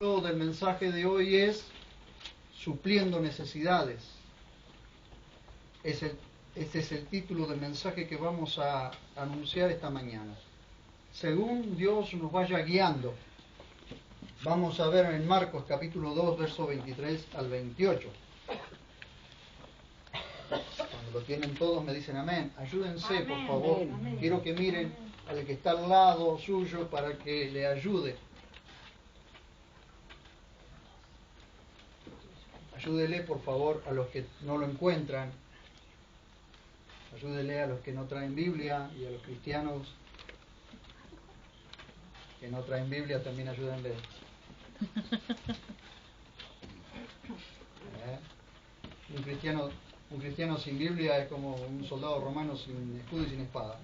Del mensaje de hoy es supliendo necesidades. Este es el título del mensaje que vamos a anunciar esta mañana. Según Dios nos vaya guiando, vamos a ver en Marcos capítulo 2, versos 23 al 28. Cuando lo tienen todos me dicen amén. Ayúdense, por favor. Amén. Quiero que miren al que está al lado suyo para que le ayude. Ayúdele, por favor, a los que no lo encuentran. Ayúdele a los que no traen Biblia y a los cristianos que no traen Biblia también ayúdenle. Un cristiano sin Biblia es como un soldado romano sin escudo y sin espada.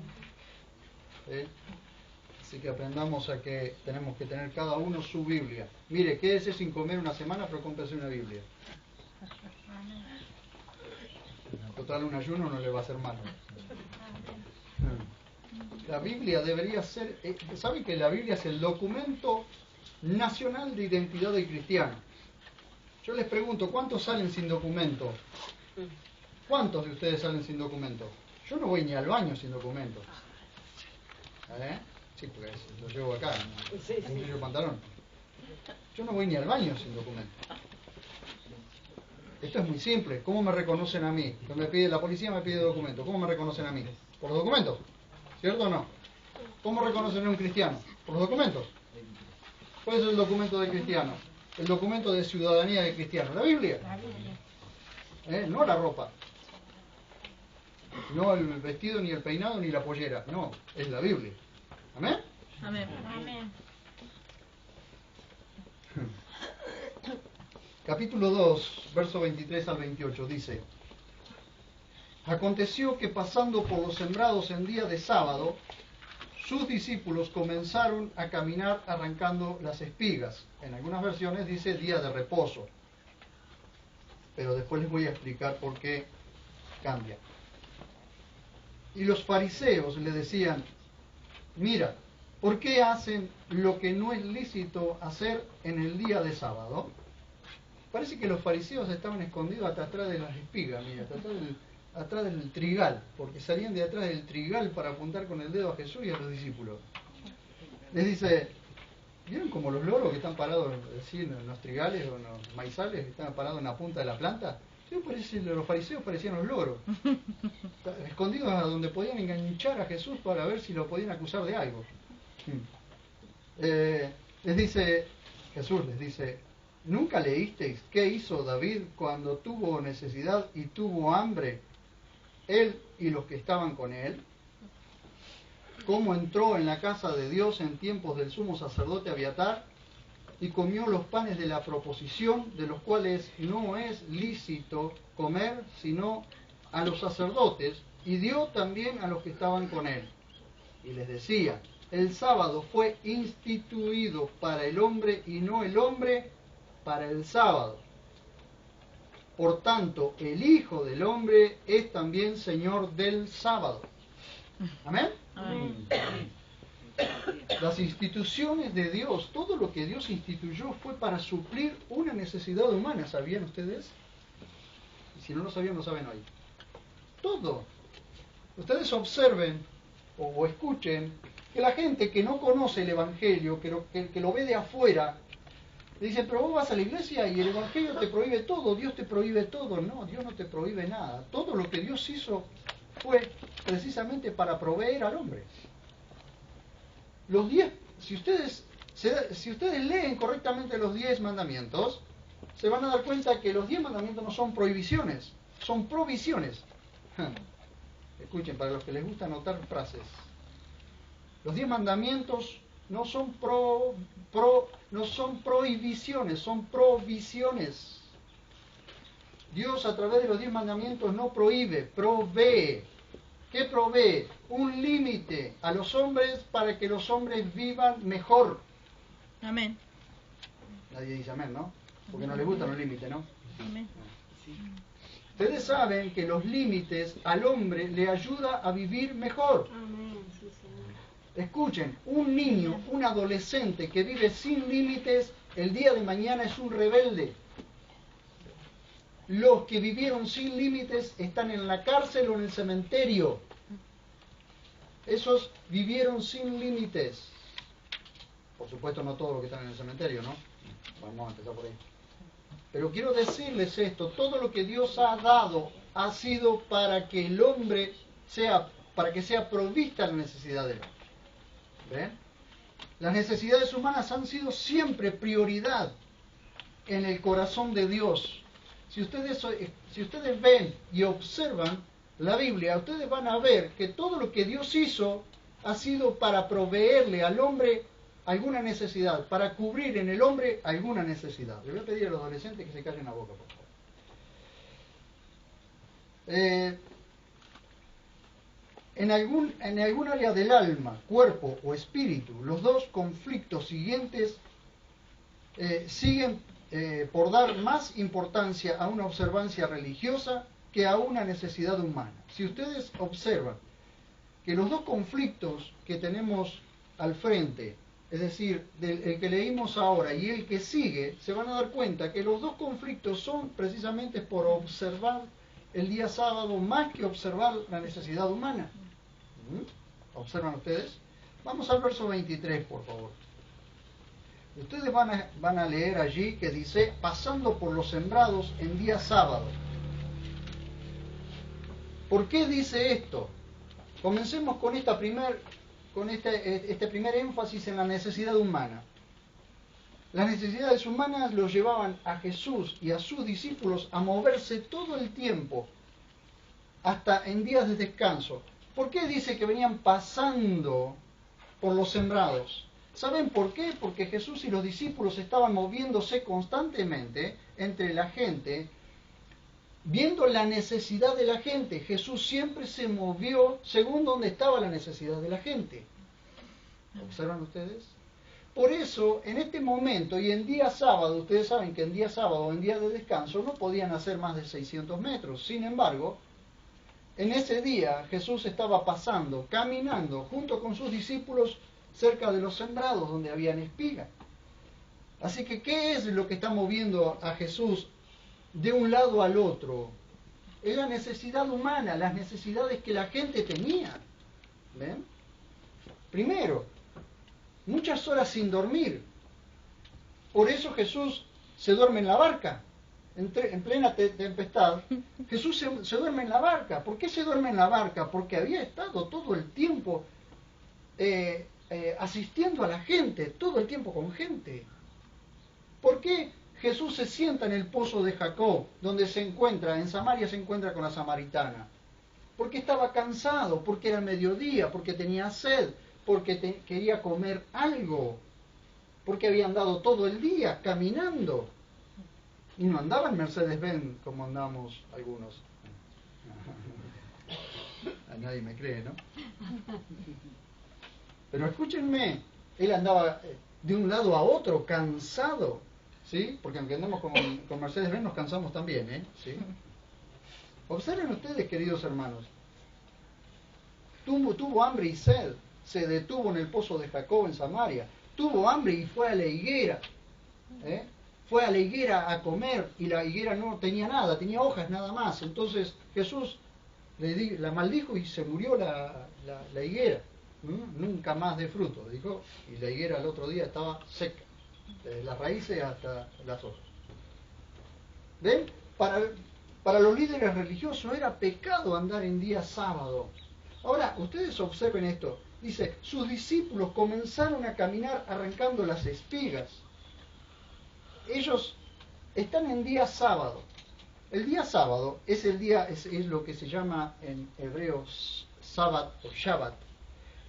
Así que aprendamos a que tenemos que tener cada uno su Biblia. Mire, quédese sin comer una semana, pero cómprese una Biblia. Total, un ayuno no le va a hacer mal. La Biblia debería ser... ¿Saben que la Biblia es el documento nacional de identidad del cristiano? Yo les pregunto, ¿cuántos salen sin documento? ¿Cuántos de ustedes salen sin documento? Yo no voy ni al baño sin documento. Sí, porque lo llevo acá, en el pantalón. Yo no voy ni al baño sin documento. Esto es muy simple. ¿Cómo me reconocen a mí? La policía me pide documento. ¿Cómo me reconocen a mí? ¿Por los documentos? ¿Cierto o no? ¿Cómo reconocen a un cristiano? ¿Por los documentos? ¿Cuál es el documento del cristiano? El documento de ciudadanía del cristiano. ¿La Biblia? No la ropa. No el vestido, ni el peinado, ni la pollera. No, es la Biblia. ¿Amén? Amén. Amén. Capítulo 2, verso 23 al 28, dice: Aconteció que pasando por los sembrados en día de sábado, sus discípulos comenzaron a caminar arrancando las espigas. En algunas versiones dice día de reposo. Pero después les voy a explicar por qué cambia. Y los fariseos le decían: mira, ¿por qué hacen lo que no es lícito hacer en el día de sábado? Parece que los fariseos estaban escondidos atrás de las espigas, mira, atrás del trigal, porque salían de atrás del trigal para apuntar con el dedo a Jesús y a los discípulos. Les dice: ¿vieron como los loros que están parados así en los trigales o en los maizales, que están parados en la punta de la planta? Los fariseos parecían los loros, escondidos a donde podían enganchar a Jesús para ver si lo podían acusar de algo. Jesús les dice: ¿nunca leísteis qué hizo David cuando tuvo necesidad y tuvo hambre, él y los que estaban con él? ¿Cómo entró en la casa de Dios en tiempos del sumo sacerdote Abiatar y comió los panes de la proposición, de los cuales no es lícito comer sino a los sacerdotes, y dio también a los que estaban con él? Y les decía: el sábado fue instituido para el hombre y no el hombre para el sábado. Por tanto, el Hijo del Hombre es también Señor del sábado. ¿Amén? Amén. Las instituciones de Dios, todo lo que Dios instituyó fue para suplir una necesidad humana. ¿Sabían ustedes? Y si no lo sabían, lo saben hoy. Todo. Ustedes observen o escuchen que la gente que no conoce el Evangelio, que lo ve de afuera, le dice: pero vos vas a la iglesia y el Evangelio te prohíbe todo, Dios te prohíbe todo. No, Dios no te prohíbe nada. Todo lo que Dios hizo fue precisamente para proveer al hombre. Los 10, si ustedes leen correctamente los 10 mandamientos, se van a dar cuenta que los 10 mandamientos no son prohibiciones, son provisiones. Escuchen, para los que les gusta anotar frases. Los 10 mandamientos no son no son prohibiciones, son provisiones. Dios a través de los 10 mandamientos no prohíbe, provee. ¿Qué provee? Un límite a los hombres para que los hombres vivan mejor. Amén. Nadie dice amén, ¿no? Porque no les gustan los límites, ¿no? Amén. Ustedes saben que los límites al hombre le ayuda a vivir mejor. Amén, sí, Señor. Escuchen, un niño, un adolescente que vive sin límites el día de mañana es un rebelde. Los que vivieron sin límites están en la cárcel o en el cementerio. Esos vivieron sin límites. Por supuesto, no todos los que están en el cementerio, ¿no? Vamos a empezar por ahí. Pero quiero decirles esto, todo lo que Dios ha dado ha sido para que el hombre para que sea provista la necesidad del hombre. ¿Ven? Las necesidades humanas han sido siempre prioridad en el corazón de Dios. Si ustedes ven y observan la Biblia, ustedes van a ver que todo lo que Dios hizo ha sido para proveerle al hombre alguna necesidad, para cubrir en el hombre alguna necesidad. Le voy a pedir a los adolescentes que se callen la boca, por favor. En algún área del alma, cuerpo o espíritu, los dos conflictos siguientes siguen por dar más importancia a una observancia religiosa que a una necesidad humana. Si ustedes observan que los dos conflictos que tenemos al frente, es decir, el que leímos ahora y el que sigue, se van a dar cuenta que los dos conflictos son precisamente por observar el día sábado más que observar la necesidad humana. ¿Observan ustedes? Vamos al verso 23, por favor. Ustedes van a leer allí que dice, pasando por los sembrados en día sábado. ¿Por qué dice esto? Comencemos con este primer énfasis en la necesidad humana. Las necesidades humanas los llevaban a Jesús y a sus discípulos a moverse todo el tiempo, hasta en días de descanso. ¿Por qué dice que venían pasando por los sembrados? ¿Saben por qué? Porque Jesús y los discípulos estaban moviéndose constantemente entre la gente, viendo la necesidad de la gente. Jesús siempre se movió según donde estaba la necesidad de la gente. ¿Observan ustedes? Por eso, en este momento y en día sábado, ustedes saben que en día sábado o en día de descanso no podían hacer más de 600 metros. Sin embargo, en ese día Jesús estaba pasando, caminando junto con sus discípulos cerca de los sembrados donde habían espigas. Así que, ¿qué es lo que está moviendo a Jesús de un lado al otro? Es la necesidad humana, las necesidades que la gente tenía. ¿Ven? Primero, muchas horas sin dormir. Por eso Jesús se duerme en la barca. En plena tempestad, Jesús se duerme en la barca. ¿Por qué se duerme en la barca? Porque había estado todo el tiempo asistiendo a la gente, todo el tiempo con gente. ¿Por qué Jesús se sienta en el pozo de Jacob, donde en Samaria se encuentra con la samaritana? Porque estaba cansado, porque era mediodía, porque tenía sed, porque quería comer algo, porque había andado todo el día caminando. Y no andaba en Mercedes-Benz como andamos algunos. A nadie me cree, ¿no? Pero escúchenme, él andaba de un lado a otro, cansado, ¿sí? Porque aunque andemos con Mercedes-Benz nos cansamos también, ¿eh? ¿Sí? Observen ustedes, queridos hermanos, tuvo hambre y sed, se detuvo en el pozo de Jacob en Samaria, tuvo hambre y fue a la higuera, fue a la higuera a comer y la higuera no tenía nada, tenía hojas nada más. Entonces Jesús la maldijo y se murió la higuera. Nunca más de fruto, dijo, y la higuera al otro día estaba seca, desde las raíces hasta las hojas. ¿Ven? Para los líderes religiosos era pecado andar en día sábado. Ahora, ustedes observen esto. Dice, sus discípulos comenzaron a caminar arrancando las espigas. Ellos están en día sábado. El día sábado es lo que se llama en hebreo Sabbat o Shabbat,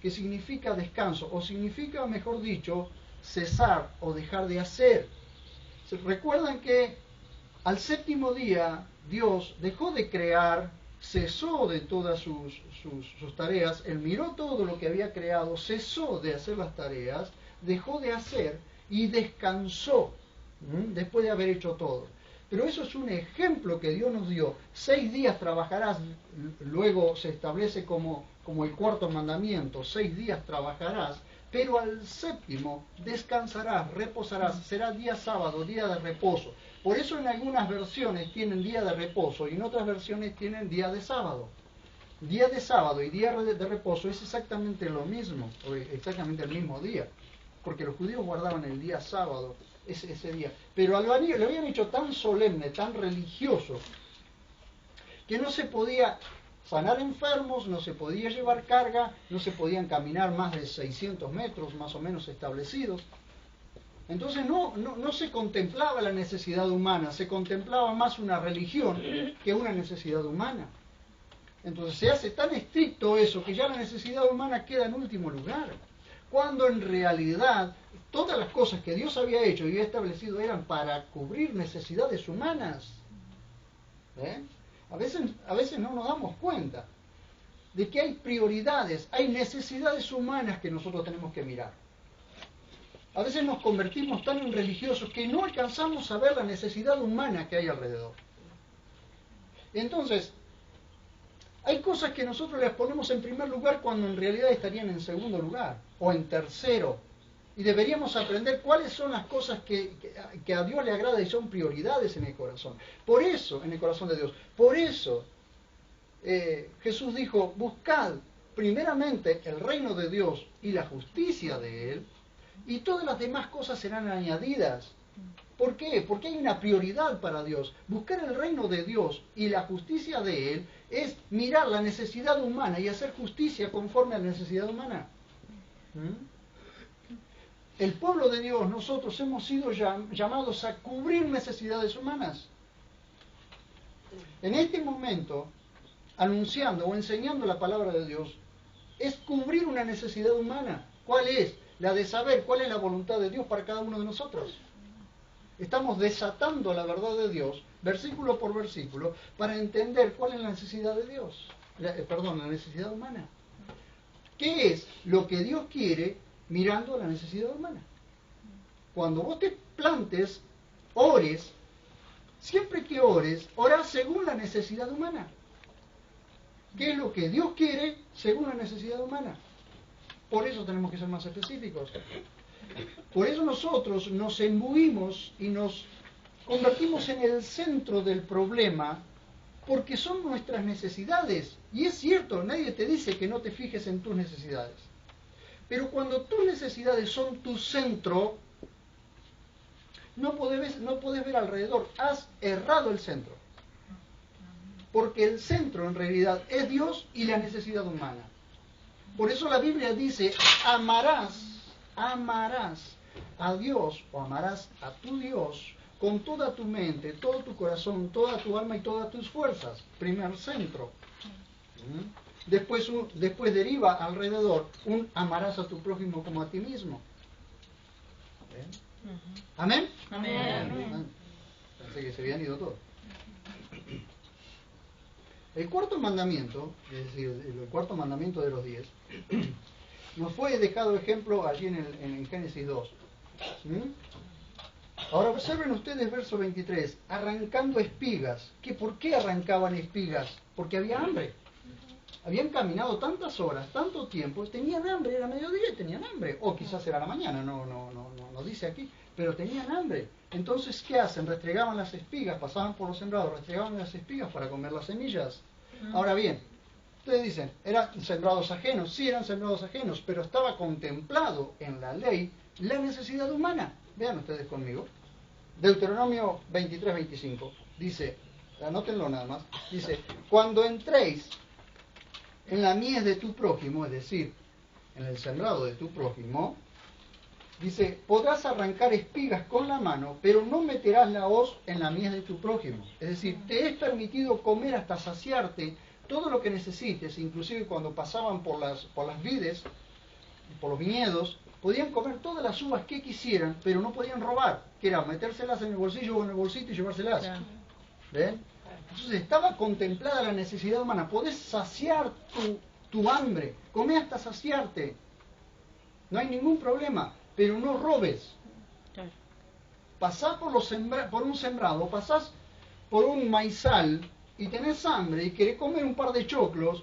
que significa descanso, o significa, mejor dicho, cesar o dejar de hacer. ¿Se recuerdan que al séptimo día Dios dejó de crear, cesó de todas sus tareas, Él miró todo lo que había creado, cesó de hacer las tareas, dejó de hacer y descansó después de haber hecho todo? Pero eso es un ejemplo que Dios nos dio. 6 días trabajarás, luego se establece como el cuarto mandamiento, 6 días trabajarás, pero al séptimo descansarás, reposarás, será día sábado, día de reposo. Por eso en algunas versiones tienen día de reposo y en otras versiones tienen día de sábado. Día de sábado y día de reposo es exactamente lo mismo, o exactamente el mismo día, porque los judíos guardaban el día sábado, ese día, pero lo habían hecho tan solemne, tan religioso, que no se podía sanar enfermos, no se podía llevar carga, no se podían caminar más de 600 metros más o menos establecidos. Entonces no se contemplaba la necesidad humana, se contemplaba más una religión que una necesidad humana. Entonces se hace tan estricto eso que ya la necesidad humana queda en último lugar, cuando en realidad todas las cosas que Dios había hecho y había establecido eran para cubrir necesidades humanas. A veces no nos damos cuenta de que hay prioridades, hay necesidades humanas que nosotros tenemos que mirar. A veces nos convertimos tan en religiosos que no alcanzamos a ver la necesidad humana que hay alrededor. Entonces, hay cosas que nosotros les ponemos en primer lugar cuando en realidad estarían en segundo lugar o en tercero. Y deberíamos aprender cuáles son las cosas que a Dios le agrada y son prioridades en el corazón. Por eso, en el corazón de Dios. Por eso, Jesús dijo, buscad primeramente el reino de Dios y la justicia de Él, y todas las demás cosas serán añadidas. ¿Por qué? Porque hay una prioridad para Dios. Buscar el reino de Dios y la justicia de Él es mirar la necesidad humana y hacer justicia conforme a la necesidad humana. El pueblo de Dios, nosotros hemos sido llamados a cubrir necesidades humanas. En este momento, anunciando o enseñando la palabra de Dios, es cubrir una necesidad humana. ¿Cuál es? La de saber cuál es la voluntad de Dios para cada uno de nosotros. Estamos desatando la verdad de Dios, versículo por versículo, para entender cuál es la necesidad de Dios. La necesidad humana. ¿Qué es lo que Dios quiere mirando a la necesidad humana? Cuando vos te plantes, ores, siempre que ores, orás según la necesidad humana. ¿Qué es lo que Dios quiere según la necesidad humana? Por eso tenemos que ser más específicos. Por eso nosotros nos imbuimos y nos convertimos en el centro del problema, porque son nuestras necesidades. Y es cierto, nadie te dice que no te fijes en tus necesidades. Pero cuando tus necesidades son tu centro, no podés ver alrededor. Has errado el centro. Porque el centro en realidad es Dios y la necesidad humana. Por eso la Biblia dice, amarás a Dios o amarás a tu Dios con toda tu mente, todo tu corazón, toda tu alma y todas tus fuerzas. Primer centro. Después deriva alrededor un amarás a tu prójimo como a ti mismo. ¿Amén? Amén. Pensé que se habían ido todos. El cuarto mandamiento, es decir, el cuarto mandamiento de los 10, nos fue dejado ejemplo allí en Génesis 2. Ahora observen ustedes verso 23, arrancando espigas. ¿Por qué arrancaban espigas? Porque había hambre. Habían caminado tantas horas, tanto tiempo, tenían hambre, era mediodía y tenían hambre. O quizás era la mañana, no dice aquí, pero tenían hambre. Entonces, ¿qué hacen? Restregaban las espigas, pasaban por los sembrados, restregaban las espigas para comer las semillas. Ahora bien, ustedes dicen, ¿eran sembrados ajenos? Sí, eran sembrados ajenos, pero estaba contemplado en la ley la necesidad humana. Vean ustedes conmigo. Deuteronomio 23-25 dice, anótenlo nada más, dice, cuando entréis en la mies de tu prójimo, es decir, en el sembrado de tu prójimo, dice, podrás arrancar espigas con la mano, pero no meterás la hoz en la mies de tu prójimo. Es decir, te es permitido comer hasta saciarte todo lo que necesites, inclusive cuando pasaban por las vides, por los viñedos, podían comer todas las uvas que quisieran, pero no podían robar, que era metérselas en el bolsillo o en el bolsito y llevárselas. ¿Ven? Entonces estaba contemplada la necesidad humana. Podés saciar tu hambre, comé hasta saciarte. No hay ningún problema, pero no robes. Pasás por un sembrado, pasás por un maizal y tenés hambre y querés comer un par de choclos,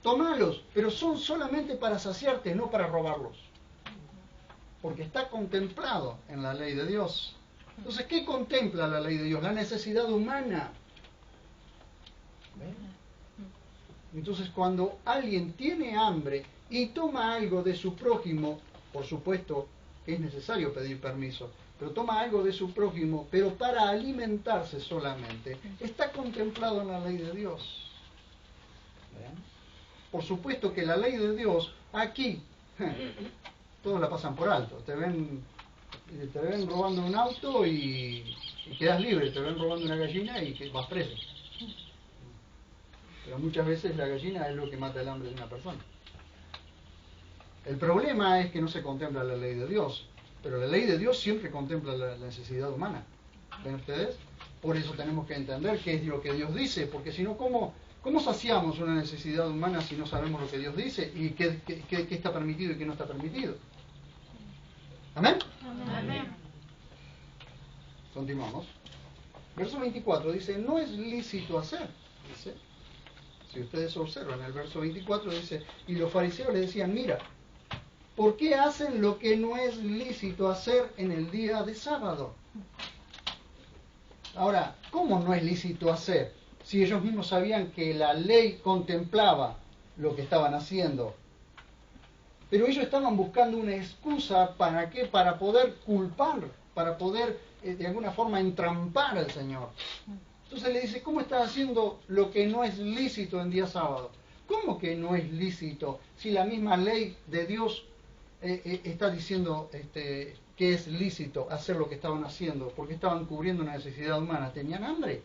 tomalos, pero son solamente para saciarte, no para robarlos. porque está contemplado en la ley de Dios. Entonces, ¿qué contempla la ley de Dios? La necesidad humana. ¿Ven? Entonces, cuando alguien tiene hambre y toma algo de su prójimo, por supuesto que es necesario pedir permiso, pero toma algo de su prójimo, pero para alimentarse solamente, está contemplado en la ley de Dios. ¿Ven? Por supuesto que la ley de Dios, aquí, todos la pasan por alto. Te ven robando un auto y quedas libre, te ven robando una gallina y vas preso. Pero muchas veces la gallina es lo que mata el hambre de una persona. El problema es que no se contempla la ley de Dios, pero la ley de Dios siempre contempla la necesidad humana. ¿Ven ustedes? Por eso tenemos que entender qué es lo que Dios dice, porque si no, ¿cómo saciamos una necesidad humana si no sabemos lo que Dios dice y qué está permitido y qué no está permitido? ¿Amén? Amén. Continuamos. Verso 24 dice, no es lícito hacer. Dice, si ustedes observan, el verso 24 dice, y los fariseos le decían, mira, ¿por qué hacen lo que no es lícito hacer en el día de sábado? Ahora, ¿cómo no es lícito hacer? Si ellos mismos sabían que la ley contemplaba lo que estaban haciendo. Pero ellos estaban buscando una excusa, ¿para qué? Para poder culpar, para poder de alguna forma entrampar al Señor. Entonces le dice, ¿cómo estás haciendo lo que no es lícito en día sábado? ¿Cómo que no es lícito si la misma ley de Dios está diciendo que es lícito hacer lo que estaban haciendo? Porque estaban cubriendo una necesidad humana. ¿Tenían hambre?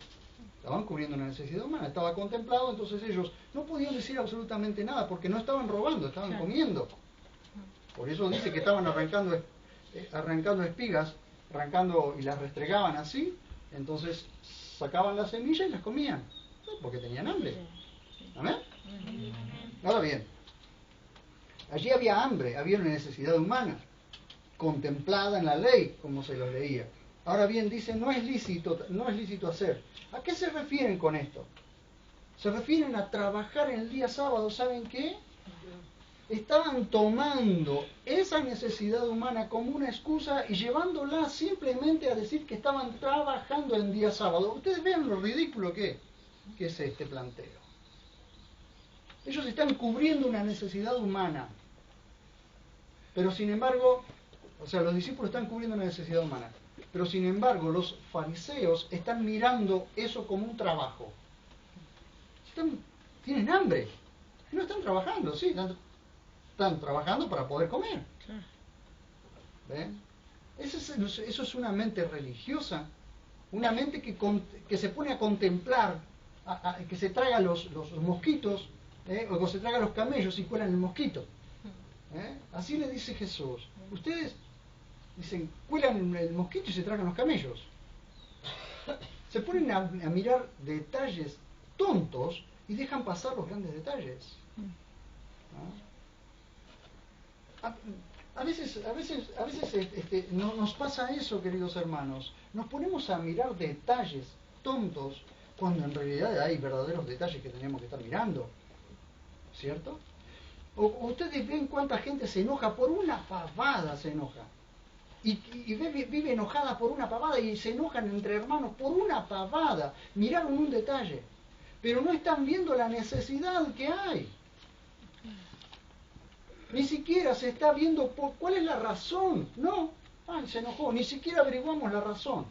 Estaban cubriendo una necesidad humana. Estaba contemplado, entonces ellos no podían decir absolutamente nada porque no estaban robando, estaban comiendo. Por eso dice que estaban arrancando espigas, y las restregaban así, entonces sacaban la semilla y las comían, porque tenían hambre. ¿Amén? Ahora bien, allí había hambre, había una necesidad humana, contemplada en la ley, como se los leía. Ahora bien, dice, no es lícito hacer. ¿A qué se refieren con esto? Se refieren a trabajar en el día sábado, ¿saben qué? Estaban tomando esa necesidad humana como una excusa y llevándola simplemente a decir que estaban trabajando en día sábado. Ustedes vean lo ridículo que es este planteo. Ellos están cubriendo una necesidad humana, pero sin embargo, los discípulos están cubriendo una necesidad humana, pero sin embargo los fariseos están mirando eso como un trabajo. Tienen hambre, no están trabajando, sí, están trabajando para poder comer. ¿Ven? Eso es una mente religiosa, una mente que se pone a contemplar, que se traga los mosquitos, o que se traga los camellos y cuelan el mosquito. Así le dice Jesús. Ustedes dicen, cuelan el mosquito y se tragan los camellos. Se ponen a mirar detalles tontos y dejan pasar los grandes detalles. A veces nos pasa eso, queridos hermanos. Nos ponemos a mirar detalles tontos cuando en realidad hay verdaderos detalles que tenemos que estar mirando. ¿Cierto? O ustedes ven cuánta gente se enoja por una pavada, se enoja. Y vive enojada por una pavada y se enojan entre hermanos por una pavada. Miraron un detalle, pero no están viendo la necesidad que hay. Ni siquiera se está viendo cuál es la razón. No, se enojó, ni siquiera averiguamos la razón.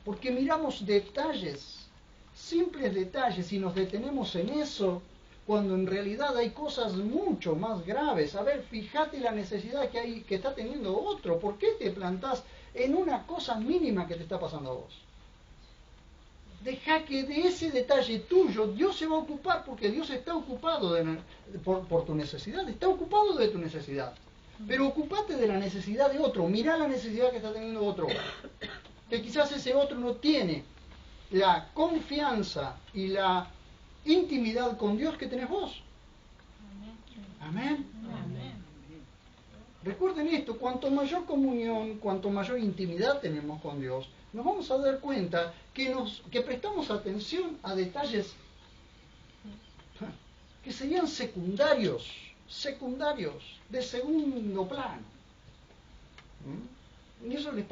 Porque miramos detalles, simples detalles, y nos detenemos en eso, cuando en realidad hay cosas mucho más graves. A ver, fíjate la necesidad que está teniendo otro. ¿Por qué te plantás en una cosa mínima que te está pasando a vos? Deja que de ese detalle tuyo Dios se va a ocupar, porque Dios está ocupado por tu necesidad, está ocupado de tu necesidad. Pero ocupate de la necesidad de otro, mirá la necesidad que está teniendo otro, que quizás ese otro no tiene la confianza y la intimidad con Dios que tenés vos. Amén. Amén. Recuerden esto, cuanto mayor comunión, cuanto mayor intimidad tenemos con Dios, nos vamos a dar cuenta que prestamos atención a detalles que serían secundarios secundarios, de segundo plano. Y eso les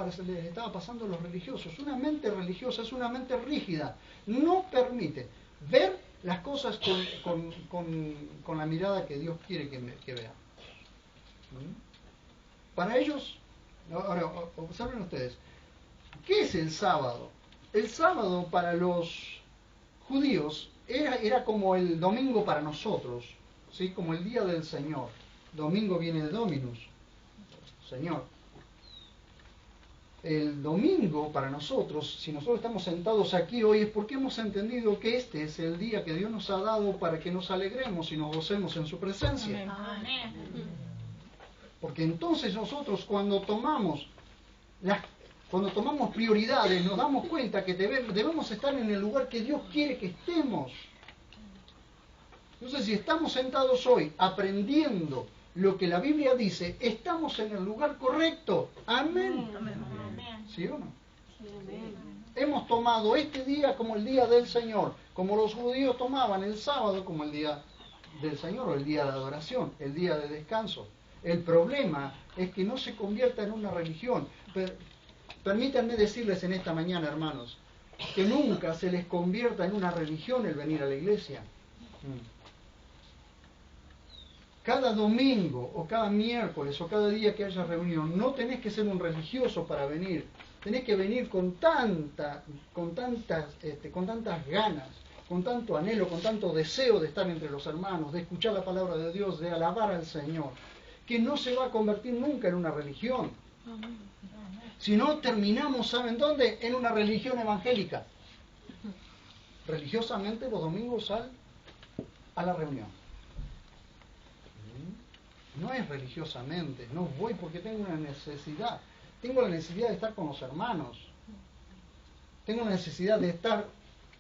estaba pasando a los religiosos. Una mente religiosa es una mente rígida. No permite ver las cosas con la mirada que Dios quiere que vean. Para ellos, ahora observen ustedes, ¿qué es el sábado? El sábado para los judíos era como el domingo para nosotros, ¿sí? Como el día del Señor. Domingo viene de Dominus, Señor. El domingo para nosotros, si nosotros estamos sentados aquí hoy, es porque hemos entendido que este es el día que Dios nos ha dado para que nos alegremos y nos gocemos en su presencia. Amén. Porque entonces nosotros cuando tomamos prioridades, nos damos cuenta que debemos estar en el lugar que Dios quiere que estemos. Entonces, si estamos sentados hoy aprendiendo lo que la Biblia dice, estamos en el lugar correcto. Amén. ¿Sí o no? Hemos tomado este día como el día del Señor, como los judíos tomaban el sábado como el día del Señor, o el día de adoración, el día de descanso. El problema es que no se convierta en una religión. Permítanme decirles en esta mañana, hermanos, que nunca se les convierta en una religión el venir a la iglesia. Cada domingo o cada miércoles o cada día que haya reunión, no tenés que ser un religioso para venir. Tenés que venir con tantas ganas, con tanto anhelo, con tanto deseo de estar entre los hermanos, de escuchar la palabra de Dios, de alabar al Señor, que no se va a convertir nunca en una religión. Si no, terminamos, ¿saben dónde? En una religión evangélica. Religiosamente los domingos a la reunión. No es religiosamente, no voy porque tengo una necesidad. Tengo la necesidad de estar con los hermanos. Tengo la necesidad de estar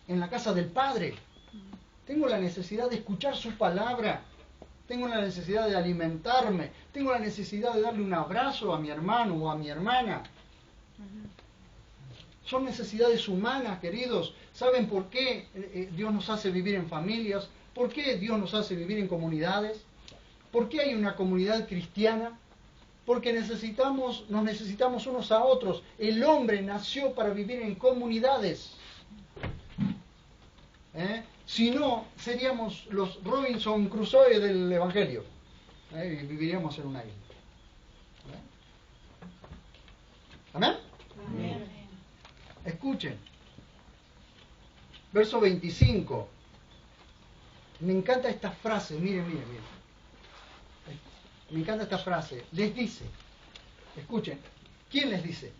en la casa del Padre. Tengo la necesidad de escuchar su palabra. Tengo la necesidad de alimentarme. Tengo la necesidad de darle un abrazo a mi hermano o a mi hermana. Son necesidades humanas, queridos. ¿Saben por qué Dios nos hace vivir en familias? ¿Por qué Dios nos hace vivir en comunidades? ¿Por qué hay una comunidad cristiana? Porque nos necesitamos unos a otros. El hombre nació para vivir en comunidades. Si no, seríamos los Robinson Crusoe del Evangelio. Y viviríamos en una isla. ¿Amén? Amén. Escuchen. Verso 25. Me encanta esta frase. Miren. Me encanta esta frase. Les dice. Escuchen. ¿Quién les dice?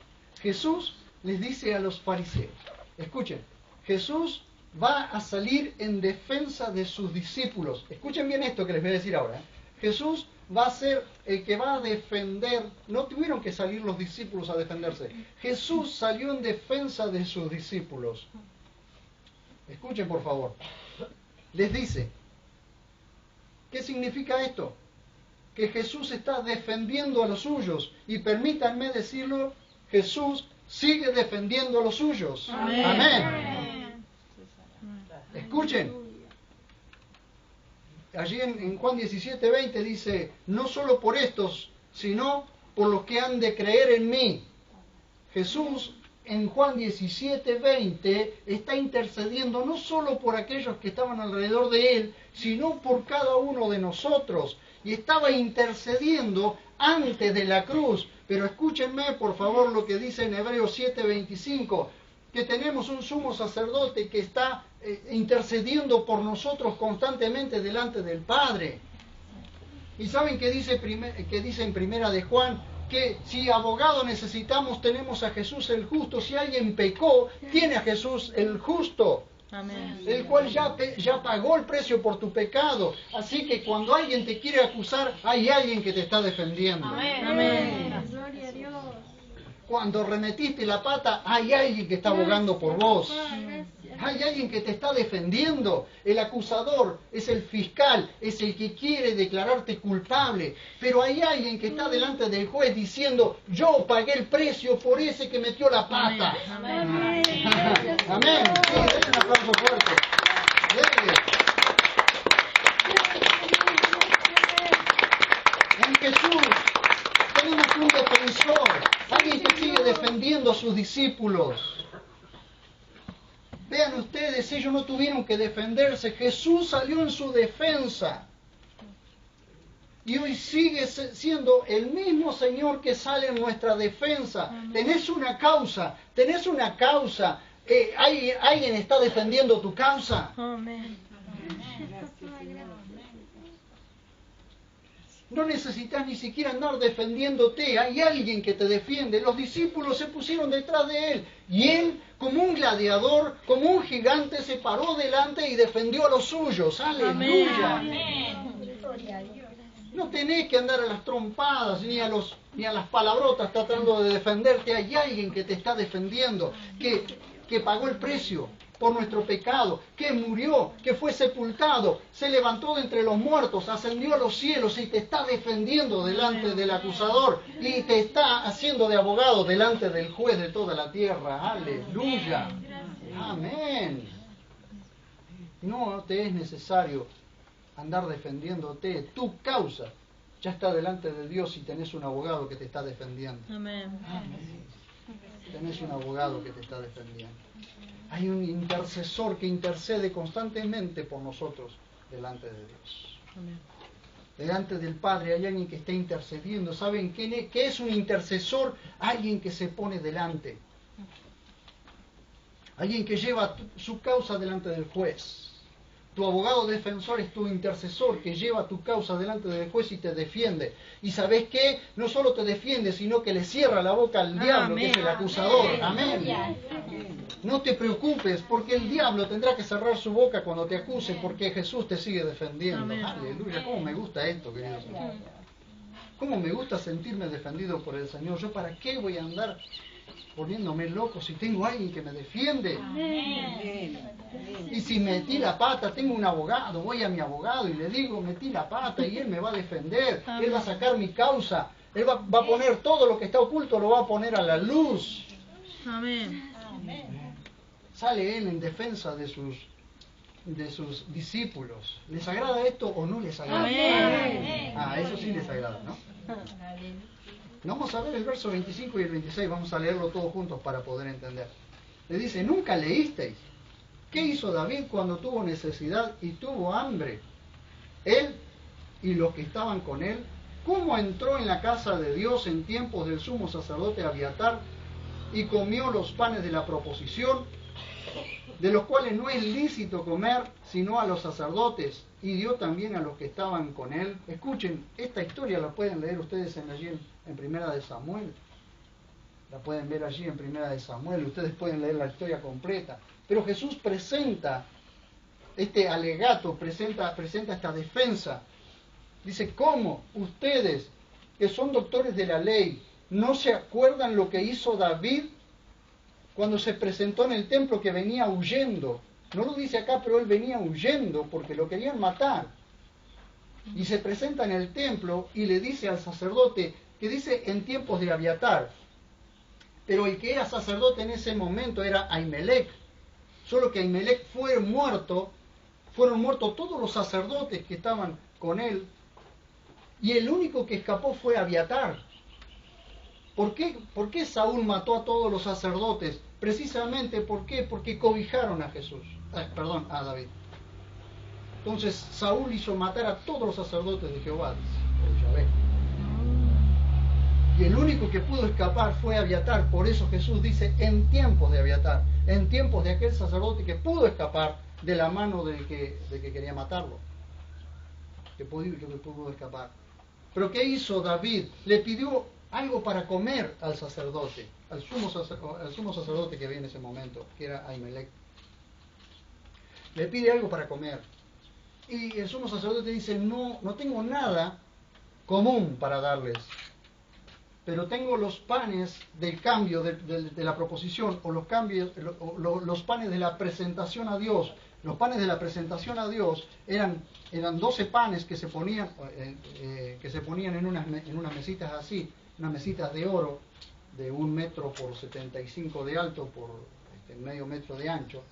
Jesús les dice a los fariseos. Escuchen. Jesús va a salir en defensa de sus discípulos. Escuchen bien esto que les voy a decir ahora. Jesús va a ser el que va a defender. No tuvieron que salir los discípulos a defenderse. Jesús salió en defensa de sus discípulos. Escuchen, por favor. Les dice. ¿Qué significa esto? Que Jesús está defendiendo a los suyos. Y permítanme decirlo, Jesús sigue defendiendo a los suyos. Amén. Amén. Escuchen. Allí en Juan 17:20 dice, no solo por estos, sino por los que han de creer en mí. Jesús en Juan 17:20 está intercediendo no solo por aquellos que estaban alrededor de él, sino por cada uno de nosotros. Y estaba intercediendo antes de la cruz. Pero escúchenme por favor lo que dice en Hebreos 7:25, que tenemos un sumo sacerdote que está intercediendo por nosotros constantemente delante del Padre. ¿Y saben qué dice en Primera de Juan? Que si abogado necesitamos, tenemos a Jesús el justo. Si alguien pecó, tiene a Jesús el justo. Amén. El cual ya pagó el precio por tu pecado. Así que cuando alguien te quiere acusar, hay alguien que te está defendiendo. Amén. Amén. Gloria a Dios. Cuando remetiste la pata, hay alguien que está abogando por vos. Gracias. Hay alguien que te está defendiendo. El acusador es el fiscal, es el que quiere declararte culpable. Pero hay alguien que está delante del juez diciendo, yo pagué el precio por ese que metió la pata. Amén. Amén. Sí, denle un aplauso fuerte. Denle. discípulos. Vean ustedes, ellos no tuvieron que defenderse. Jesús salió en su defensa. Y hoy sigue siendo el mismo Señor que sale en nuestra defensa. Tenés una causa. ¿Alguien está defendiendo tu causa? Amén. No necesitas ni siquiera andar defendiéndote. Hay alguien que te defiende. Los discípulos se pusieron detrás de él. Y él, como un gladiador, como un gigante, se paró delante y defendió a los suyos. ¡Aleluya! Amén. No tenés que andar a las trompadas ni a las palabrotas tratando de defenderte. Hay alguien que te está defendiendo, que pagó el precio por nuestro pecado, que murió, que fue sepultado, se levantó de entre los muertos, ascendió a los cielos y te está defendiendo delante del acusador y te está haciendo de abogado delante del juez de toda la tierra. ¡Aleluya! Amén. No te es necesario andar defendiéndote. Tu causa ya está delante de Dios y tenés un abogado que te está defendiendo. Amén. Amén. Tenés un abogado que te está defendiendo. Hay un intercesor que intercede constantemente por nosotros delante de Dios. Amén. Delante del Padre hay alguien que está intercediendo. ¿Saben qué es un intercesor? Alguien que se pone delante. Alguien que lleva su causa delante del juez. Tu abogado defensor es tu intercesor que lleva tu causa delante del juez y te defiende. ¿Y sabes qué? No solo te defiende, sino que le cierra la boca al diablo, que es el acusador. Amén. No te preocupes, porque el diablo tendrá que cerrar su boca cuando te acuse, porque Jesús te sigue defendiendo. Amén. Aleluya. ¿Cómo me gusta esto, queridos hermanos? ¿Cómo me gusta sentirme defendido por el Señor? ¿Yo para qué voy a andar poniéndome loco si tengo a alguien que me defiende? Y si metí la pata, tengo un abogado, voy a mi abogado y le digo, metí la pata y él me va a defender, él va a sacar mi causa, él va a poner todo lo que está oculto, lo va a poner a la luz. Amén. Sale él en defensa de sus discípulos. ¿Les agrada esto o no les agrada? Amén. Eso sí les agrada, ¿no? Vamos a ver el verso 25 y el 26, vamos a leerlo todos juntos para poder entender. Le dice, ¿nunca leísteis? ¿Qué hizo David cuando tuvo necesidad y tuvo hambre? Él y los que estaban con él, ¿cómo entró en la casa de Dios en tiempos del sumo sacerdote Abiatar y comió los panes de la proposición, de los cuales no es lícito comer sino a los sacerdotes, y dio también a los que estaban con él? Escuchen, esta historia la pueden leer ustedes allí en Primera de Samuel. La pueden ver allí en Primera de Samuel. Ustedes pueden leer la historia completa. Pero Jesús presenta este alegato, presenta esta defensa. Dice, ¿cómo ustedes, que son doctores de la ley, no se acuerdan lo que hizo David cuando se presentó en el templo, que venía huyendo? No lo dice acá, pero él venía huyendo porque lo querían matar. Y se presenta en el templo y le dice al sacerdote, que dice en tiempos de Abiatar, pero el que era sacerdote en ese momento era Ahimelech. Solo que Ahimelech fueron muertos todos los sacerdotes que estaban con él, y el único que escapó fue Abiatar. ¿Por qué Saúl mató a todos los sacerdotes? Precisamente, ¿por qué? Porque cobijaron a a David. Entonces Saúl hizo matar a todos los sacerdotes de Jehová, dice Yahvé. Y el único que pudo escapar fue Abiatar. Por eso Jesús dice, en tiempos de Abiatar, en tiempos de aquel sacerdote que pudo escapar de la mano del que quería matarlo, que pudo escapar. Pero ¿qué hizo David? Le pidió algo para comer al sacerdote, al sumo sacerdote que había en ese momento, que era Ahimelech. Le pide algo para comer. Y el sumo sacerdote dice, no tengo nada común para darles, pero tengo los panes del cambio de la proposición, o los panes de la presentación a Dios. Los panes de la presentación a Dios eran 12 panes que se ponían en unas mesitas así, unas mesitas de oro de 1 metro por 75 de alto por medio metro de ancho,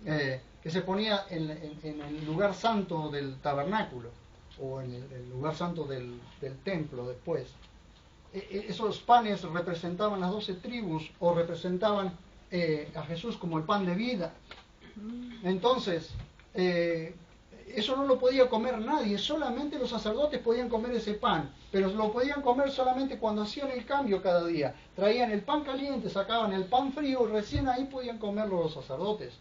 que se ponía en el lugar santo del tabernáculo, o en el lugar santo del templo después. esos panes representaban las 12 tribus o representaban a Jesús como el pan de vida. Entonces, eso no lo podía comer nadie, solamente los sacerdotes podían comer ese pan, pero lo podían comer solamente cuando hacían el cambio cada día. Traían el pan caliente, sacaban el pan frío, recién ahí podían comerlo los sacerdotes.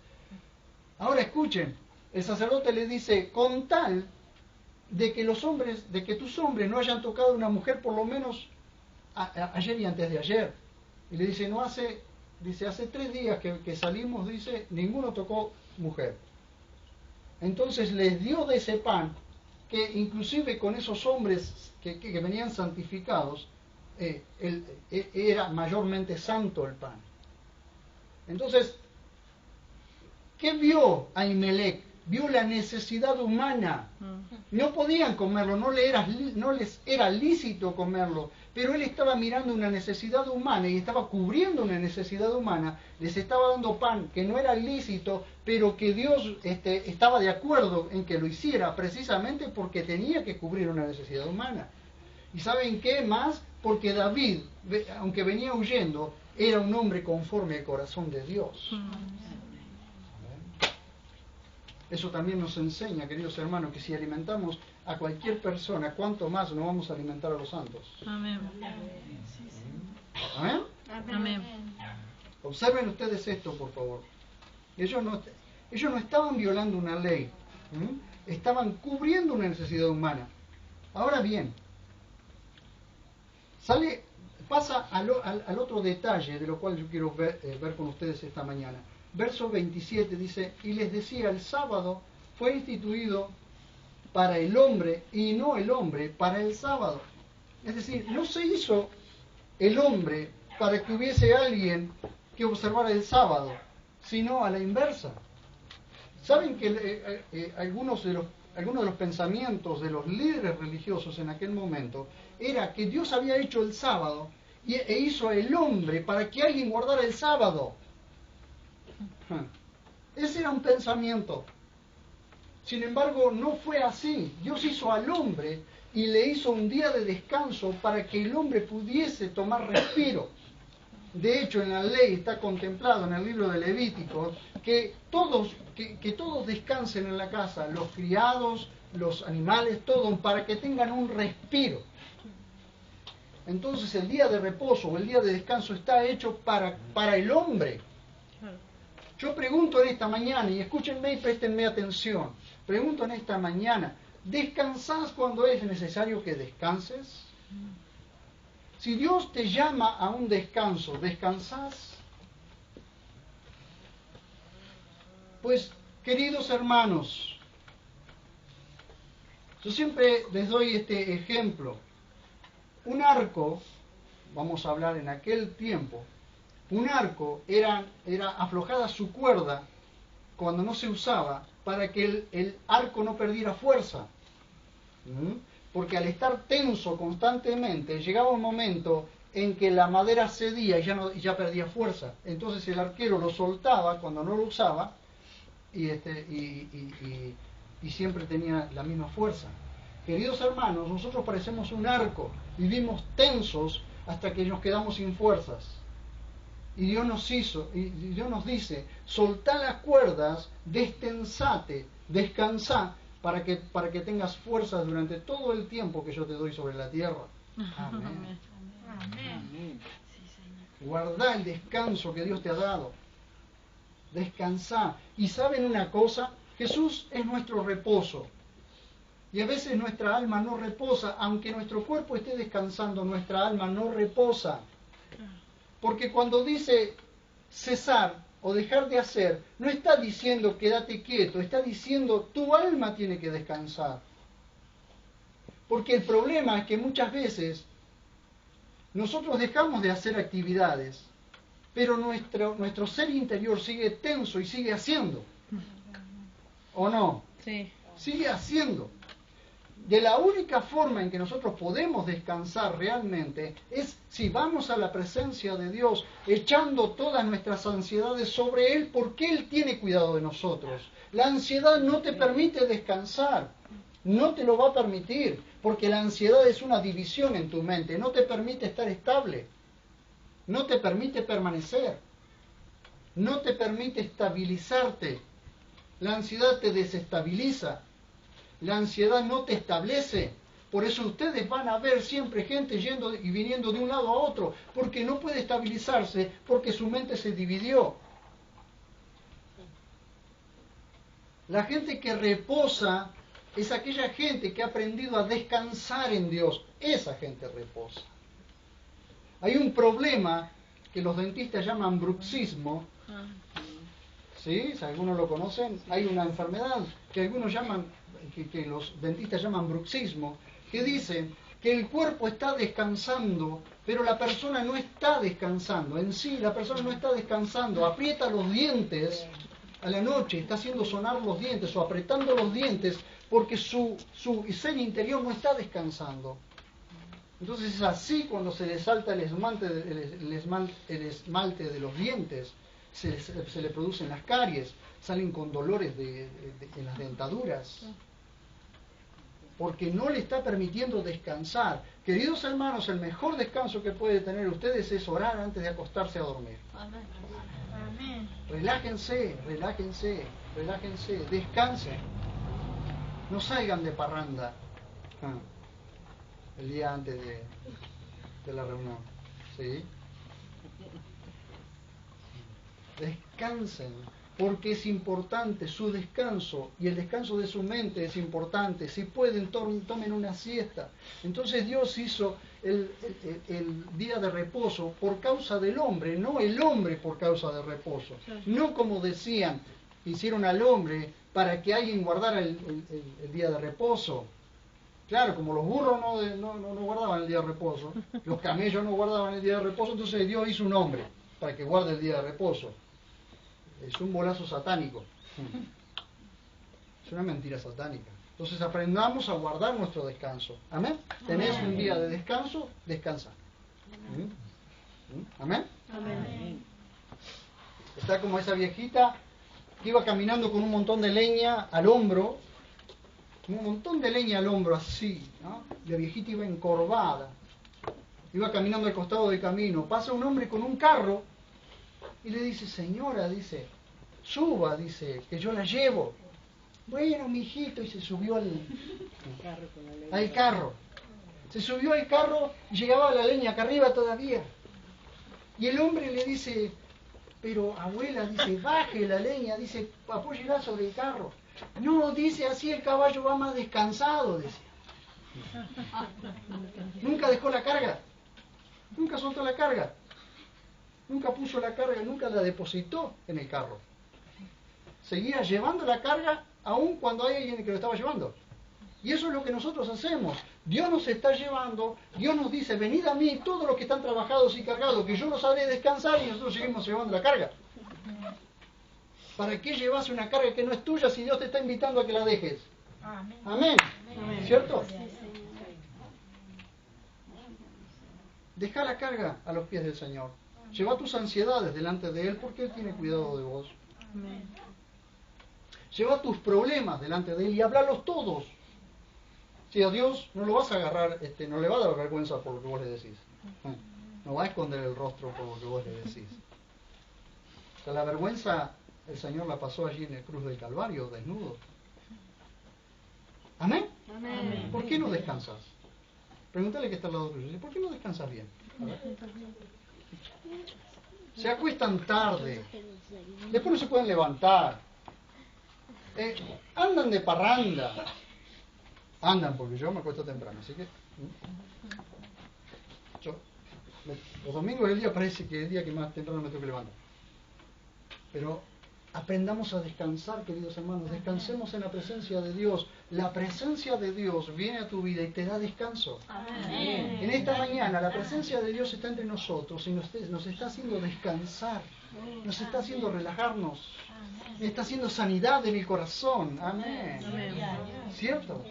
Ahora escuchen, el sacerdote le dice, con tal de que tus hombres no hayan tocado a una mujer por lo menos ayer y antes de ayer. Y le dice, hace 3 días que salimos, dice, ninguno tocó mujer. Entonces les dio de ese pan, que inclusive con esos hombres que venían santificados, era mayormente santo el pan. Entonces, ¿qué vio Ahimelech? Vio la necesidad humana. No podían comerlo, no les era lícito comerlo, pero él estaba mirando una necesidad humana y estaba cubriendo una necesidad humana. Les estaba dando pan que no era lícito, pero que Dios estaba de acuerdo en que lo hiciera, precisamente porque tenía que cubrir una necesidad humana. ¿Y saben qué más? Porque David, aunque venía huyendo, era un hombre conforme al corazón de Dios. Eso también nos enseña, queridos hermanos, que si alimentamos a cualquier persona, ¿cuánto más no vamos a alimentar a los santos? Amén. ¿Amén? Amén. Observen ustedes esto, por favor. Ellos no estaban violando una ley, estaban cubriendo una necesidad humana. Ahora bien, pasa al otro detalle de lo cual yo quiero ver con ustedes esta mañana. Verso 27 dice, y les decía, el sábado fue instituido para el hombre y no el hombre para el sábado. Es decir, no se hizo el hombre para que hubiese alguien que observara el sábado, sino a la inversa. ¿Saben que algunos de los pensamientos de los líderes religiosos en aquel momento era que Dios había hecho el sábado e hizo al hombre para que alguien guardara el sábado? Ese era un pensamiento. Sin embargo, no fue así. Dios hizo al hombre y le hizo un día de descanso para que el hombre pudiese tomar respiro. De hecho, en la ley está contemplado en el libro de Levítico que todos descansen en la casa, los criados, los animales, todos, para que tengan un respiro. Entonces el día de reposo o el día de descanso está hecho para el hombre. Yo pregunto en esta mañana, y escúchenme y préstenme atención, pregunto en esta mañana, ¿descansás cuando es necesario que descanses? Si Dios te llama a un descanso, ¿descansás? Pues, queridos hermanos, yo siempre les doy este ejemplo. Un arco, vamos a hablar en aquel tiempo, un arco era aflojada su cuerda cuando no se usaba para que el arco no perdiera fuerza. Porque al estar tenso constantemente, llegaba un momento en que la madera cedía y ya perdía fuerza. Entonces el arquero lo soltaba cuando no lo usaba y siempre tenía la misma fuerza. Queridos hermanos, nosotros parecemos un arco, vivimos tensos hasta que nos quedamos sin fuerzas. Y Dios nos dice, soltá las cuerdas, destensate, descansá, para que tengas fuerzas durante todo el tiempo que yo te doy sobre la tierra. Amén. Amén. Guardá el descanso que Dios te ha dado. Descansá. Y ¿saben una cosa? Jesús es nuestro reposo. Y a veces nuestra alma no reposa, aunque nuestro cuerpo esté descansando, nuestra alma no reposa. Porque cuando dice cesar o dejar de hacer, no está diciendo quédate quieto, está diciendo tu alma tiene que descansar. Porque el problema es que muchas veces nosotros dejamos de hacer actividades, pero nuestro ser interior sigue tenso y sigue haciendo. ¿O no? Sí. Sigue haciendo. De la única forma en que nosotros podemos descansar realmente es si vamos a la presencia de Dios, echando todas nuestras ansiedades sobre Él, porque Él tiene cuidado de nosotros. La ansiedad no te permite descansar. No te lo va a permitir, porque la ansiedad es una división en tu mente, no te permite estar estable, no te permite permanecer, no te permite estabilizarte. La ansiedad te desestabiliza, la ansiedad no te establece. Por eso ustedes van a ver siempre gente yendo y viniendo de un lado a otro, porque no puede estabilizarse, porque su mente se dividió. La gente que reposa es aquella gente que ha aprendido a descansar en Dios. Esa gente reposa. Hay un problema que los dentistas llaman bruxismo. ¿Sí? Si algunos lo conocen, hay una enfermedad que algunos llaman, que los dentistas llaman bruxismo, que dice que el cuerpo está descansando, pero la persona no está descansando. En sí, la persona no está descansando. Aprieta los dientes a la noche, está haciendo sonar los dientes o apretando los dientes porque su ser interior no está descansando. Entonces es así cuando se le salta el esmalte de los dientes, se le producen las caries, salen con dolores en las dentaduras, porque no le está permitiendo descansar. Queridos hermanos, el mejor descanso que puede tener ustedes es orar antes de acostarse a dormir. Amén. Relájense, relájense, relájense, descansen. No salgan de parranda el día antes de la reunión. ¿Sí? Descansen, porque es importante su descanso y el descanso de su mente es importante. Si pueden, tomen una siesta. Entonces Dios hizo el día de reposo por causa del hombre, no el hombre por causa del reposo. No como decían, hicieron al hombre para que alguien guardara el día de reposo. Claro, como los burros no guardaban el día de reposo, los camellos no guardaban el día de reposo, entonces Dios hizo un hombre para que guarde el día de reposo. Es un bolazo satánico. Es una mentira satánica. Entonces aprendamos a guardar nuestro descanso. ¿Amén? ¿Tenés un día de descanso? Descansa. ¿Amén? Amén. Está como esa viejita que iba caminando con un montón de leña al hombro, un montón de leña al hombro así, ¿no? Y la viejita iba encorvada, iba caminando al costado del camino. Pasa un hombre con un carro y le dice: señora, dice, suba, dice, que yo la llevo. Bueno, mijito, y se subió al carro. Se subió al carro y llegaba la leña acá arriba todavía. Y el hombre le dice: pero abuela, dice, baje la leña, dice, apóyela sobre el carro. No, dice, así el caballo va más descansado, decía. Nunca dejó la carga, nunca soltó la carga, nunca puso la carga, nunca la depositó en el carro. Seguía llevando la carga aun cuando hay alguien que lo estaba llevando. Y eso es lo que nosotros hacemos. Dios nos está llevando, Dios nos dice: venid a mí todos los que están trabajados y cargados, que yo los haré descansar, y nosotros seguimos llevando la carga. ¿Para qué llevas una carga que no es tuya si Dios te está invitando a que la dejes? Amén. Amén. ¿Cierto? Deja la carga a los pies del Señor. Lleva tus ansiedades delante de Él, porque Él tiene cuidado de vos. Amén. Lleva tus problemas delante de Él y háblalos todos. Si a Dios no lo vas a agarrar, no le va a dar vergüenza por lo que vos le decís. No va a esconder el rostro por lo que vos le decís. O sea, la vergüenza el Señor la pasó allí en el cruz del Calvario, desnudo. ¿Amén? Amén. ¿Por qué no descansas? Pregúntale que está al lado tuyo. ¿Por qué no descansas bien? A ver. Se acuestan tarde. Después no se pueden levantar. Andan de parranda. Andan, porque yo me acuesto temprano, así que los domingos es el día, parece que es el día que más temprano me tengo que levantar. Pero aprendamos a descansar, queridos hermanos, descansemos en la presencia de Dios. La presencia de Dios viene a tu vida y te da descanso. Amén. En esta mañana la presencia de Dios está entre nosotros y nos está haciendo descansar, nos está haciendo relajarnos, está haciendo sanidad en el corazón. Amén. ¿Cierto?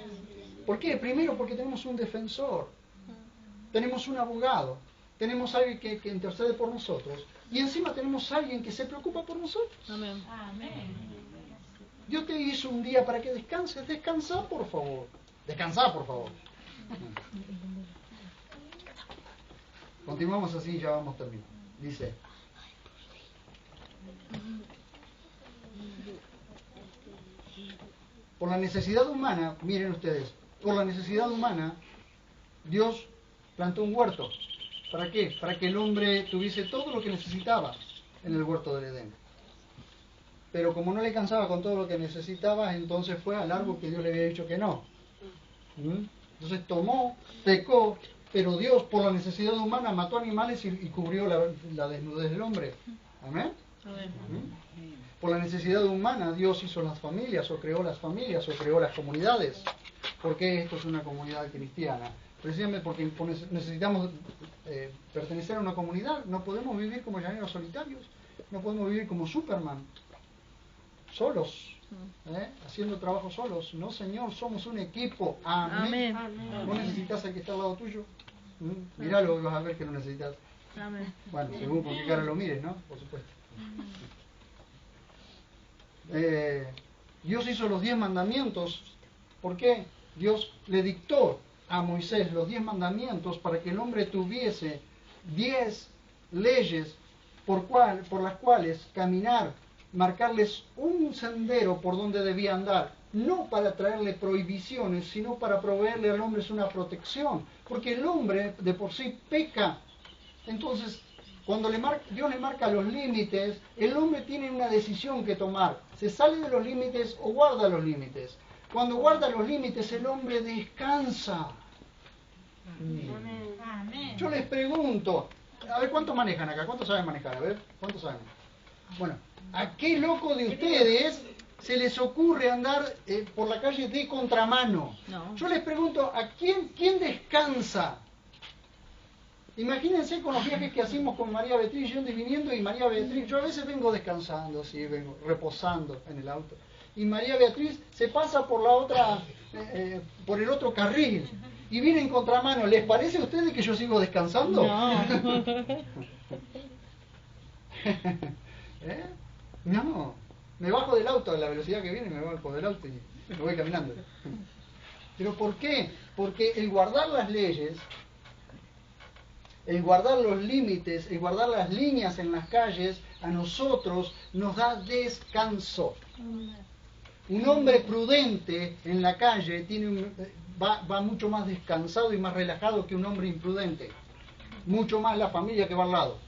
¿Por qué? Primero porque tenemos un defensor, tenemos un abogado, tenemos alguien que intercede por nosotros, y encima tenemos alguien que se preocupa por nosotros. Amén. Dios te hizo un día para que descanses. Descansa, por favor. Descansá, por favor. Continuamos así, ya vamos terminando. Dice: por la necesidad humana, miren ustedes, por la necesidad humana, Dios plantó un huerto. ¿Para qué? Para que el hombre tuviese todo lo que necesitaba en el huerto del Edén. Pero como no le alcanzaba con todo lo que necesitaba, entonces fue al árbol que Dios le había dicho que no. Entonces tomó, pecó, pero Dios por la necesidad humana mató animales y cubrió la desnudez del hombre. Amén. Por la necesidad humana Dios hizo las familias, o creó las familias, o creó las comunidades. ¿Por qué esto es una comunidad cristiana? Precisamente porque necesitamos pertenecer a una comunidad. No podemos vivir como llaneros solitarios, no podemos vivir como Superman, solos, haciendo trabajo solos. No, Señor, somos un equipo. Amén. Amén. ¿Vos necesitas al que está al lado tuyo? Míralo y vas a ver que lo necesitas. Amén. Bueno, según por qué cara lo mires, ¿no? Por supuesto. Dios hizo los 10 mandamientos. ¿Por qué? Dios le dictó a Moisés los 10 mandamientos para que el hombre tuviese 10 leyes por las cuales caminar, marcarles un sendero por donde debía andar, no para traerle prohibiciones, sino para proveerle al hombre una protección, porque el hombre de por sí peca. Entonces, cuando Dios le marca los límites, el hombre tiene una decisión que tomar: se sale de los límites o guarda los límites. Cuando guarda los límites, el hombre descansa. Amén. Yo les pregunto, a ver, ¿cuántos manejan acá? ¿Cuántos saben manejar? A ver, ¿cuántos saben? Bueno, ¿a qué loco de ustedes se les ocurre andar por la calle de contramano? No. Yo les pregunto, ¿a quién descansa? Imagínense con los viajes que hacemos con María Beatriz, yendo y viniendo, y María Beatriz, yo a veces vengo descansando, sí, vengo reposando en el auto, y María Beatriz se pasa por la otra, por el otro carril, y viene en contramano. ¿Les parece a ustedes que yo sigo descansando? No. No, me bajo del auto a la velocidad que viene, me bajo del auto y me voy caminando. ¿Pero por qué? Porque el guardar las leyes, el guardar los límites, el guardar las líneas en las calles, a nosotros nos da descanso. Un hombre prudente en la calle va mucho más descansado y más relajado que un hombre imprudente. Mucho más la familia que va al lado.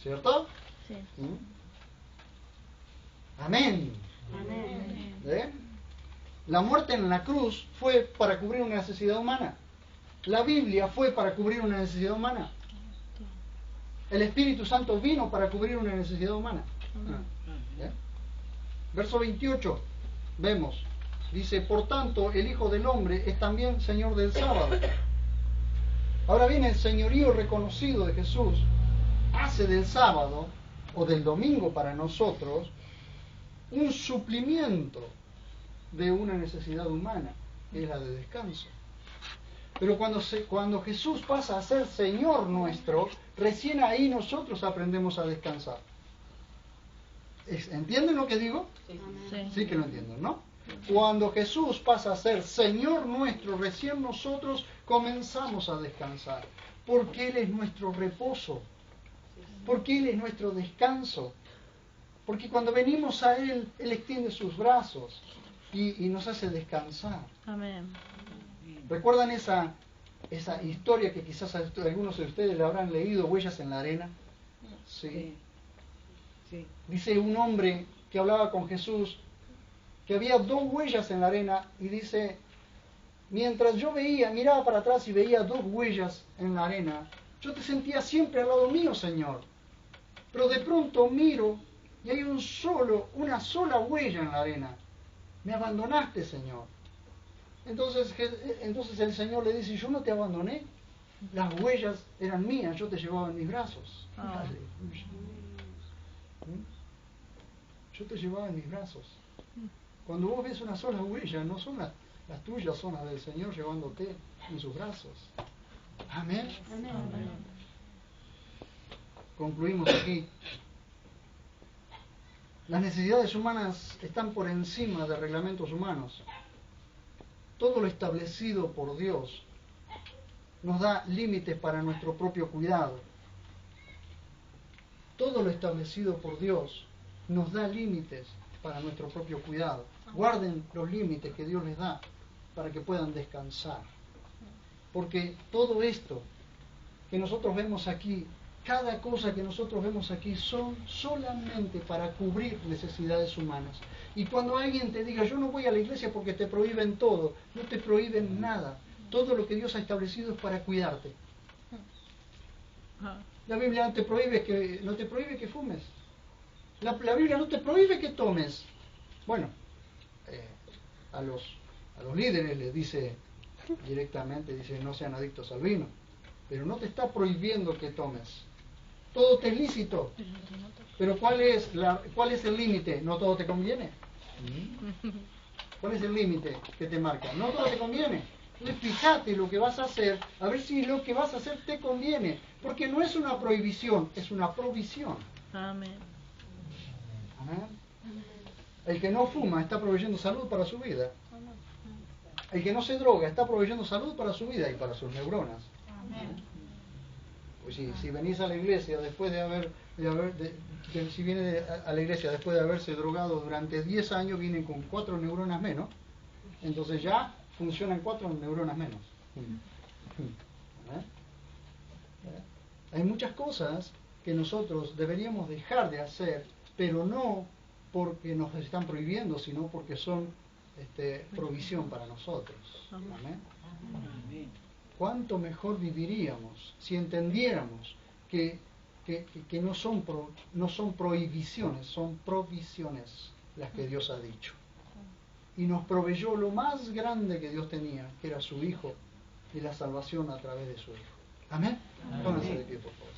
¿Cierto? Sí. Amén. Amén. La muerte en la cruz fue para cubrir una necesidad humana. La Biblia fue para cubrir una necesidad humana. El Espíritu Santo vino para cubrir una necesidad humana. Verso 28, vemos, dice: por tanto, el Hijo del Hombre es también Señor del sábado. Ahora bien, el señorío reconocido de Jesús hace del sábado, o del domingo para nosotros, un suplimiento de una necesidad humana, que es la de descanso. Pero cuando Jesús pasa a ser Señor nuestro, recién ahí nosotros aprendemos a descansar. ¿Entienden lo que digo? Sí. Sí que lo entienden, ¿no? Cuando Jesús pasa a ser Señor nuestro, recién nosotros comenzamos a descansar. Porque Él es nuestro reposo. Porque Él es nuestro descanso. Porque cuando venimos a Él, Él extiende sus brazos y nos hace descansar. Amén. ¿Recuerdan esa historia que quizás algunos de ustedes la habrán leído, Huellas en la Arena? Sí. Sí. Dice un hombre que hablaba con Jesús que había 2 huellas en la arena, y dice: mientras yo miraba para atrás y veía 2 huellas en la arena, yo te sentía siempre al lado mío, Señor. Pero de pronto miro y hay una sola huella en la arena. Me abandonaste, Señor. Entonces el Señor le dice: yo no te abandoné. Las huellas eran mías, yo te llevaba en mis brazos. Aleluya. Yo te llevaba en mis brazos. Cuando vos ves una sola huella, no son las tuyas, son las del Señor llevándote en sus brazos. Amén. Amén. Concluimos aquí. Las necesidades humanas están por encima de reglamentos humanos. todo lo establecido por Dios nos da límites para nuestro propio cuidado. Todo lo establecido por Dios nos da límites para nuestro propio cuidado. Guarden los límites que Dios les da para que puedan descansar. Porque todo esto que nosotros vemos aquí, cada cosa que nosotros vemos aquí son solamente para cubrir necesidades humanas. Y cuando alguien te diga, yo no voy a la iglesia porque te prohíben todo, no te prohíben nada. Todo lo que Dios ha establecido es para cuidarte. La Biblia no te prohíbe que fumes. La Biblia no te prohíbe que tomes. Bueno, a los líderes les dice directamente, dice, no sean adictos al vino. Pero no te está prohibiendo que tomes. Todo te es lícito. Pero ¿cuál es el límite? ¿No todo te conviene? ¿Cuál es el límite que te marca? No todo te conviene. Entonces fíjate lo que vas a hacer, a ver si lo que vas a hacer te conviene. Porque no es una prohibición, es una provisión. Amén. Amén. El que no fuma está proveyendo salud para su vida. El que no se droga está proveyendo salud para su vida y para sus neuronas. Pues si venís a la iglesia después si viene a la iglesia después de haberse drogado durante 10 años, vienen con 4 neuronas menos, entonces ya funcionan 4 neuronas menos. Hay muchas cosas que nosotros deberíamos dejar de hacer, pero no porque nos están prohibiendo, sino porque son provisión para nosotros. Amén. ¿Cuánto mejor viviríamos si entendiéramos que no son prohibiciones, son provisiones las que Dios ha dicho? Y nos proveyó lo más grande que Dios tenía, que era su Hijo, y la salvación a través de su Hijo. Amén. Pónganse de pie, por favor.